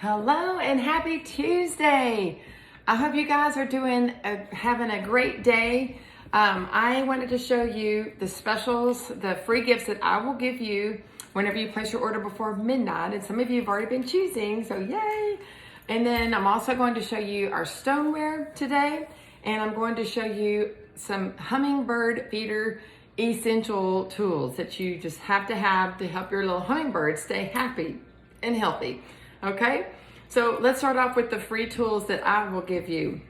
Hello and happy Tuesday. I hope you guys are having a great day. I wanted to show you the specials, the free gifts that I will give you whenever you place your order before midnight. And some of you have already been choosing, so yay. And then I'm also going to show you our stoneware today. And I'm going to show you some hummingbird feeder essential tools that you just have to help your little hummingbird stay happy and healthy. Okay, so let's start off with the free tools that I will give you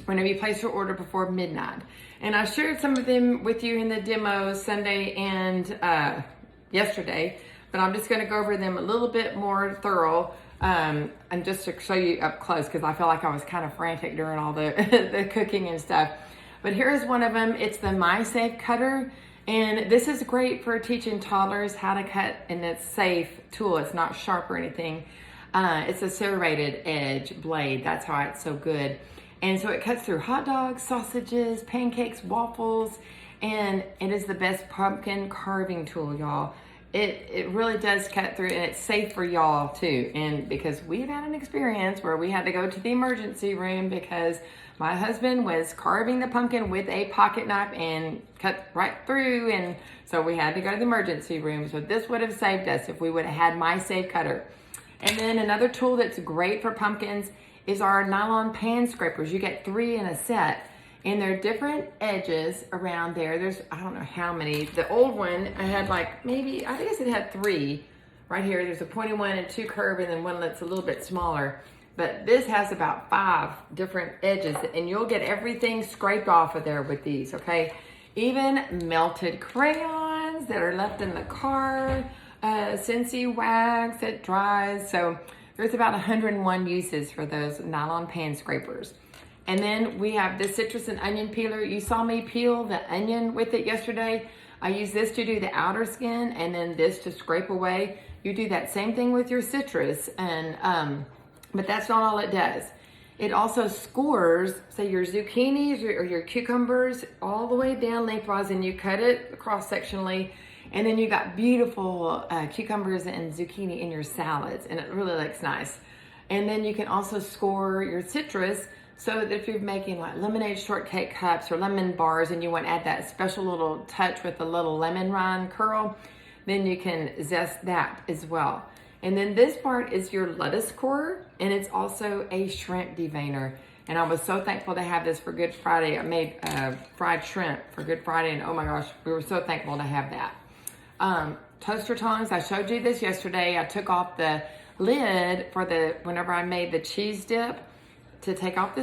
whenever you place your order before midnight. And I shared some of them with you in the demo Sunday and yesterday, but I'm just going to go over them a little bit more thorough and just to show you up close because I feel like I was kind of frantic during all the, the cooking and stuff. But here's one of them. It's the MySafe cutter. And this is great for teaching toddlers how to cut, and it's a safe tool. It's not sharp or anything. It's a serrated edge blade. That's why it's so good. And so it cuts through hot dogs, sausages, pancakes, waffles, and it is the best pumpkin carving tool, y'all. It really does cut through, and it's safe for y'all too. And because we've had an experience where we had to go to the emergency room because my husband was carving the pumpkin with a pocket knife and cut right through, and so we had to go to the emergency room. So this would have saved us if we would have had MySafe cutter. And then another tool that's great for pumpkins is our nylon pan scrapers. You get 3 in a set, and they're different edges around there. There's, I don't know how many. The old one, I had like maybe, I guess it had 3 right here. There's a pointy one and 2 curved, and then one that's a little bit smaller. But this has about 5 different edges, and you'll get everything scraped off of there with these, okay? Even melted crayons that are left in the car, Scentsy wax that dries. So there's about 101 uses for those nylon pan scrapers. And then we have the citrus and onion peeler. You saw me peel the onion with it yesterday. I use this to do the outer skin and then this to scrape away. You do that same thing with your citrus, and but that's not all it does. It also scores, say, your zucchinis or your cucumbers all the way down lengthwise, and you cut it cross-sectionally, and then you got beautiful cucumbers and zucchini in your salads, and it really looks nice. And then you can also score your citrus, so that if you're making like lemonade shortcake cups or lemon bars and you want to add that special little touch with a little lemon rind curl, then you can zest that as well. And then this part is your lettuce core, and it's also a shrimp deveiner. And I was so thankful to have this for Good Friday. I made fried shrimp for Good Friday, and oh my gosh, we were so thankful to have that. Toaster tongs, I showed you this yesterday. I took off the lid for whenever I made the cheese dip to take off the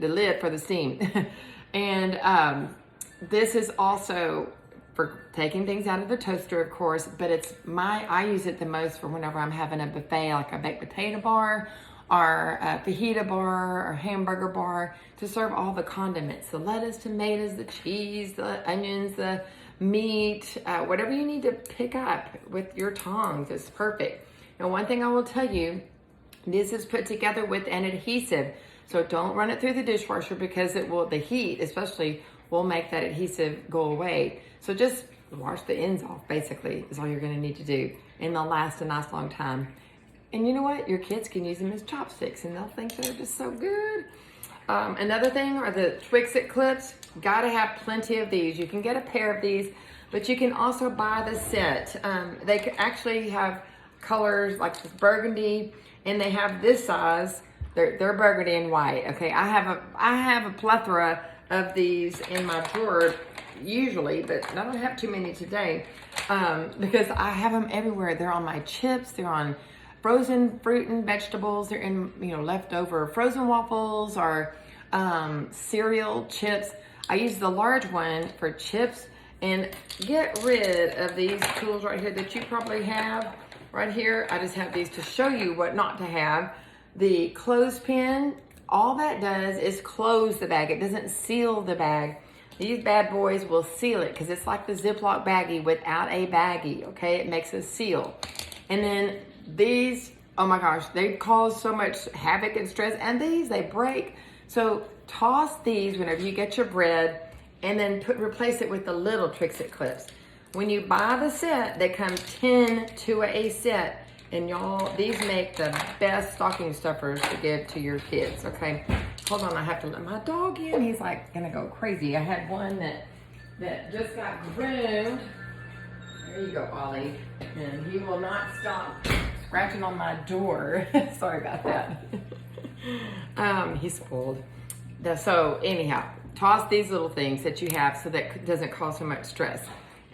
lid for the steam. And this is also for taking things out of the toaster, of course, but I use it the most for whenever I'm having a buffet, like a baked potato bar or a fajita bar or hamburger bar, to serve all the condiments, the lettuce, tomatoes, the cheese, the onions, the meat, whatever you need to pick up with your tongs is perfect. Now, one thing I will tell you, this is put together with an adhesive, so don't run it through the dishwasher because the heat especially will make that adhesive go away. So just wash the ends off, basically, is all you're gonna need to do. And they'll last a nice long time. And you know what? Your kids can use them as chopsticks and they'll think they're just so good. Another thing are the Twix-It clips. Gotta have plenty of these. You can get a pair of these, but you can also buy the set. They actually have colors like this burgundy, and they have this size. They're burgundy and white. Okay, I have a plethora of these in my drawer usually, but I don't have too many today because I have them everywhere. They're on my chips, they're on frozen fruit and vegetables, they're in leftover frozen waffles or cereal chips. I use the large one for chips. And get rid of these tools right here that you probably have right here. I just have these to show you what not to have. The clothespin, all that does is close the bag. It doesn't seal the bag. These bad boys will seal it because it's like the Ziploc baggie without a baggie, okay? It makes a seal. And then these, oh my gosh, they cause so much havoc and stress, and they break. So toss these whenever you get your bread, and then replace it with the little Twix-It clips. When you buy the set, they come 10 to a set. And y'all, these make the best stocking stuffers to give to your kids, okay? Hold on, I have to let my dog in. He's like gonna go crazy. I had one that just got groomed. There you go, Ollie. And he will not stop scratching on my door. Sorry about that. He's spoiled. So anyhow, toss these little things that you have so that it doesn't cause so much stress.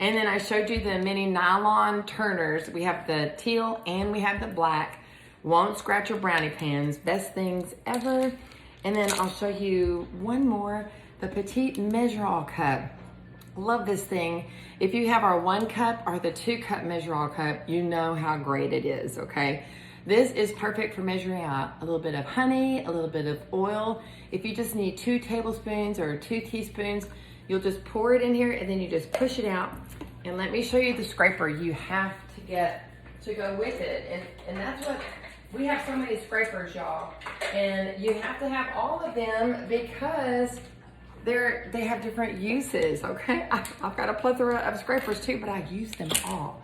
And then I showed you the mini nylon turners. We have the teal and we have the black. Won't scratch your brownie pans. Best things ever. And then I'll show you one more, the petite measure-all cup. Love this thing. If you have our 1 cup or the 2 cup measure-all cup, you know how great it is, okay? This is perfect for measuring out a little bit of honey, a little bit of oil. If you just need 2 tablespoons or 2 teaspoons, you'll just pour it in here and then you just push it out. And let me show you the scraper you have to get to go with it. And that's what, we have so many scrapers, y'all. And you have to have all of them because they have different uses, okay? I've got a plethora of scrapers too, but I use them all.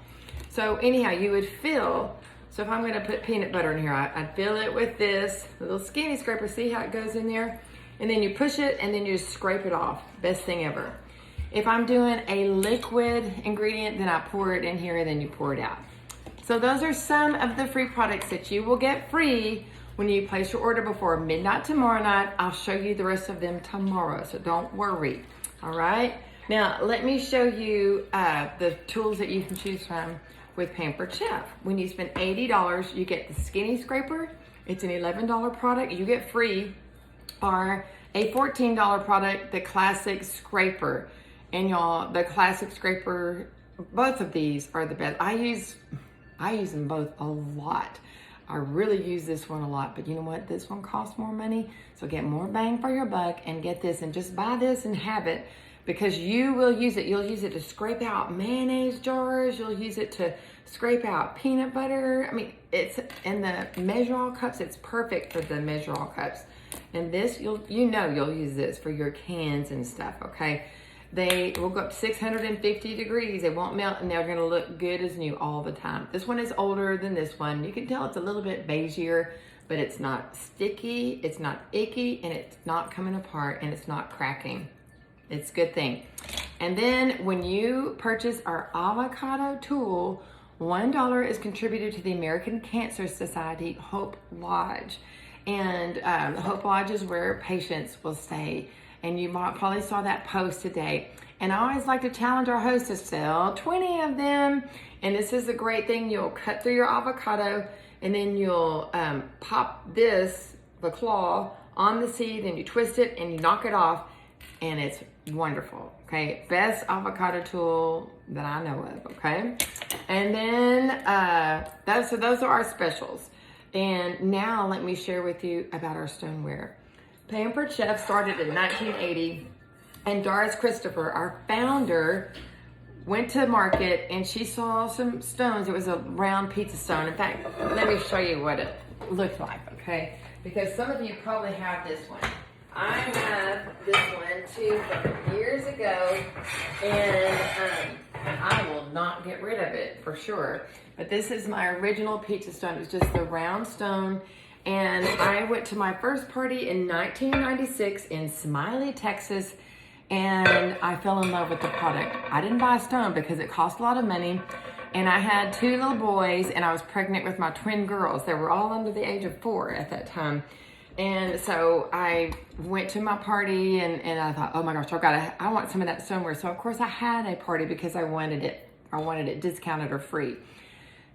So anyhow, you would fill, so if I'm gonna put peanut butter in here, I'd fill it with this little skinny scraper. See how it goes in there? And then you push it and then you just scrape it off. Best thing ever. If I'm doing a liquid ingredient, then I pour it in here and then you pour it out. So those are some of the free products that you will get free when you place your order before midnight tomorrow night. I'll show you the rest of them tomorrow, so don't worry. All right? Now, let me show you the tools that you can choose from with Pampered Chef. When you spend $80, you get the skinny scraper. It's an $11 product. You get free. Or a $14 product, the classic scraper. And y'all, the classic scraper, both of these are the best. I use them both a lot. I really use this one a lot, but you know what? This one costs more money, so get more bang for your buck and get this and just buy this and have it because you will use it. You'll use it to scrape out mayonnaise jars. You'll use it to scrape out peanut butter. I mean, it's in the measure-all cups. It's perfect for the measure-all cups. And this, you'll use this for your cans and stuff, okay? They will go up to 650 degrees. They won't melt and they're gonna look good as new all the time. This one is older than this one. You can tell it's a little bit beigeier, but it's not sticky, it's not icky, and it's not coming apart, and it's not cracking. It's a good thing. And then when you purchase our avocado tool, $1 is contributed to the American Cancer Society Hope Lodge. And Hope Lodge is where patients will stay. And you probably saw that post today. And I always like to challenge our hosts to sell 20 of them. And this is a great thing. You'll cut through your avocado and then you'll pop the claw on the seed and you twist it and you knock it off and it's wonderful, okay? Best avocado tool that I know of, okay? And then, those are our specials. And now let me share with you about our stoneware. Pampered Chef started in 1980, and Doris Christopher, our founder, went to market and she saw some stones. It was a round pizza stone. In fact, let me show you what it looks like, okay? Because some of you probably have this one. I have this one too from years ago, and I will not get rid of it for sure. But this is my original pizza stone. It's just the round stone. And I went to my first party in 1996 in Smiley, Texas, and I fell in love with the product. I didn't buy a stone because it cost a lot of money, and I had 2 little boys, and I was pregnant with my twin girls. They were all under the age of 4 at that time. And so I went to my party, and I thought, oh my gosh, I want some of that stoneware. So of course I had a party because I wanted it discounted or free.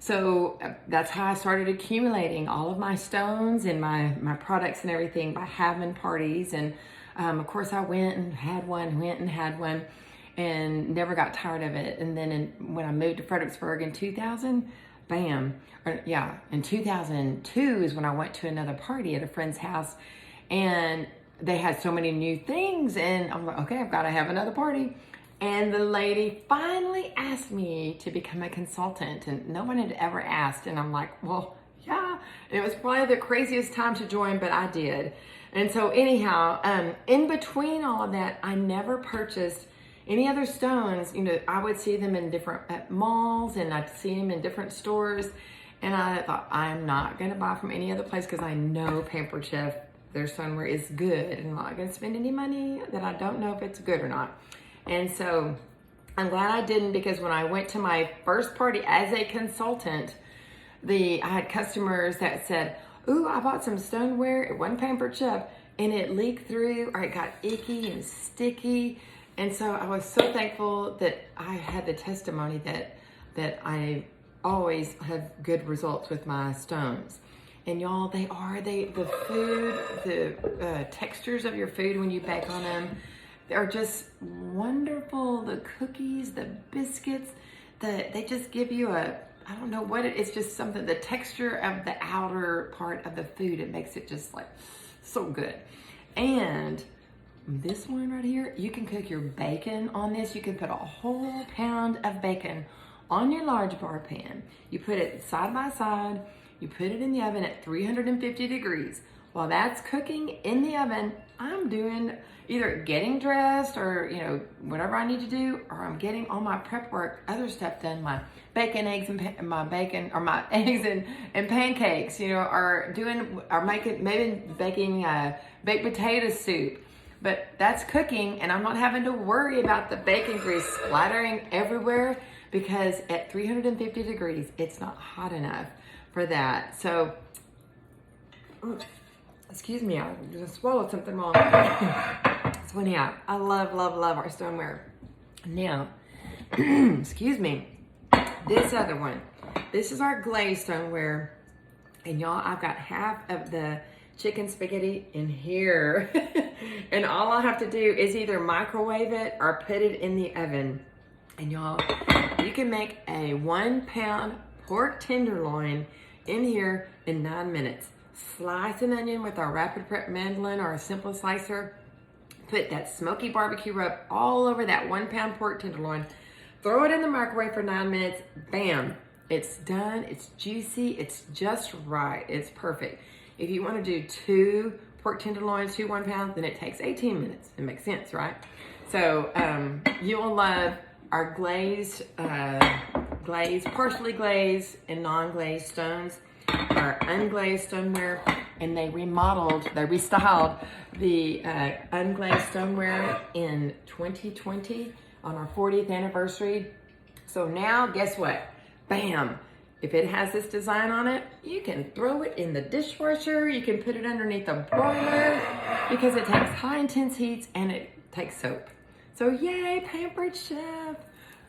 So that's how I started accumulating all of my stones and my products and everything by having parties. And of course I went and had one and never got tired of it. And then when I moved to Fredericksburg in 2000, in 2002 is when I went to another party at a friend's house, and they had so many new things, and I'm like, okay, I've got to have another party. And the lady finally asked me to become a consultant, and no one had ever asked. And I'm like, well, yeah. And it was probably the craziest time to join, but I did. And so anyhow, in between all of that, I never purchased any other stones. You know, I would see them in different malls, and I'd see them in different stores. And I thought, I'm not going to buy from any other place because I know Pampered Chef, their stoneware is good. And I'm not going to spend any money that I don't know if it's good or not. And so I'm glad I didn't, because when I went to my first party as a consultant, I had customers that said, ooh, I bought some stoneware, it wasn't Pampered Chef, and it leaked through, or it got icky and sticky. And so I was so thankful that I had the testimony that I always have good results with my stones. And y'all, the food, the textures of your food when you bake on them, they're just wonderful. The cookies, the biscuits, they just give you I don't know what it's just something, the texture of the outer part of the food, it makes it just like so good. And this one right here, you can cook your bacon on this. You can put a whole pound of bacon on your large bar pan. You put it side by side, you put it in the oven at 350 degrees. While that's cooking in the oven, I'm doing either getting dressed or, whatever I need to do, or I'm getting all my prep work, other stuff done, my bacon, eggs, and my eggs and pancakes, or maybe baking baked potato soup. But that's cooking, and I'm not having to worry about the bacon grease splattering everywhere, because at 350 degrees, it's not hot enough for that. So, excuse me, I just swallowed something wrong. So anyhow, I love, love, love our stoneware. Now, excuse me, this other one. This is our glazed stoneware. And y'all, I've got half of the chicken spaghetti in here. And all I have to do is either microwave it or put it in the oven. And y'all, you can make a 1 pound pork tenderloin in here in 9 minutes. Slice an onion with our rapid prep mandolin or a simple slicer. Put that smoky barbecue rub all over that 1 pound pork tenderloin. Throw it in the microwave for 9 minutes. Bam, it's done. It's juicy. It's just right. It's perfect. If you want to do 2 pork tenderloins, 2 1 pounds, then it takes 18 minutes. It makes sense, right? So you will love our glazed, partially glazed, and non-glazed stones, our unglazed stoneware, and they restyled the unglazed stoneware in 2020 on our 40th anniversary. So now, guess what? Bam! If it has this design on it, you can throw it in the dishwasher, you can put it underneath a broiler, because it takes high intense heats and it takes soap. So yay, Pampered Chef.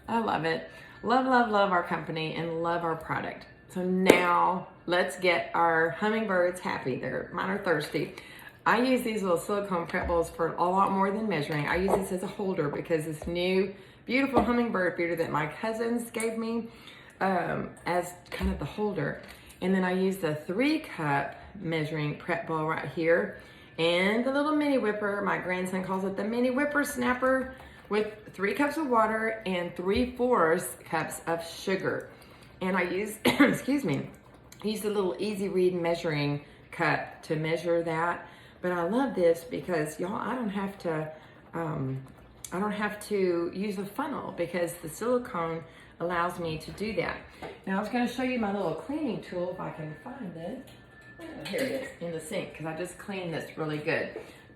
I love it. Love, love, love our company and love our product. So now let's get our hummingbirds happy. Mine are thirsty. I use these little silicone prep bowls for a lot more than measuring. I use this as a holder because this new beautiful hummingbird feeder that my cousins gave me as kind of the holder. And then I use the 3-cup measuring prep bowl right here, and the little mini whipper. My grandson calls it the mini whipper snapper, with 3 cups of water and 3/4 cups of sugar. And I use, excuse me, I use the little easy read measuring cup to measure that. But I love this because, y'all, I don't have to use a funnel, because the silicone allows me to do that. Now I was going to show you my little cleaning tool if I can find it. Oh, here it is in the sink, because I just cleaned this really good.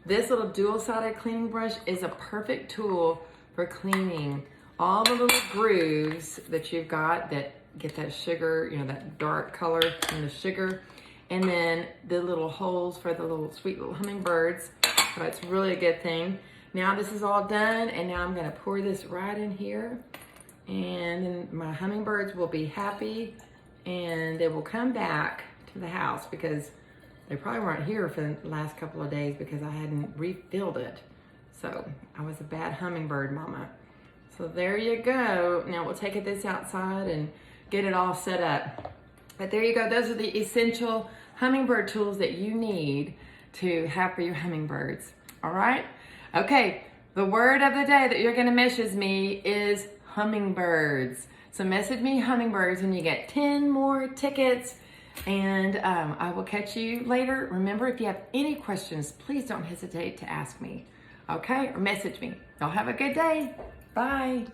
This little dual-sided cleaning brush is a perfect tool for cleaning all the little grooves that you've got that get that sugar, that dark color in the sugar, and then the little holes for the little sweet little hummingbirds. So it's really a good thing. Now this is all done, and now I'm going to pour this right in here, and then my hummingbirds will be happy, and they will come back to the house, because they probably weren't here for the last couple of days because I hadn't refilled it. So I was a bad hummingbird mama. So there you go. Now we'll take this outside and get it all set up. But there you go. Those are the essential hummingbird tools that you need to have for your hummingbirds. All right? Okay. The word of the day that you're going to message me is hummingbirds. So message me hummingbirds and you get 10 more tickets. And I will catch you later. Remember, if you have any questions, please don't hesitate to ask me. Okay? Or message me. Y'all have a good day. Bye.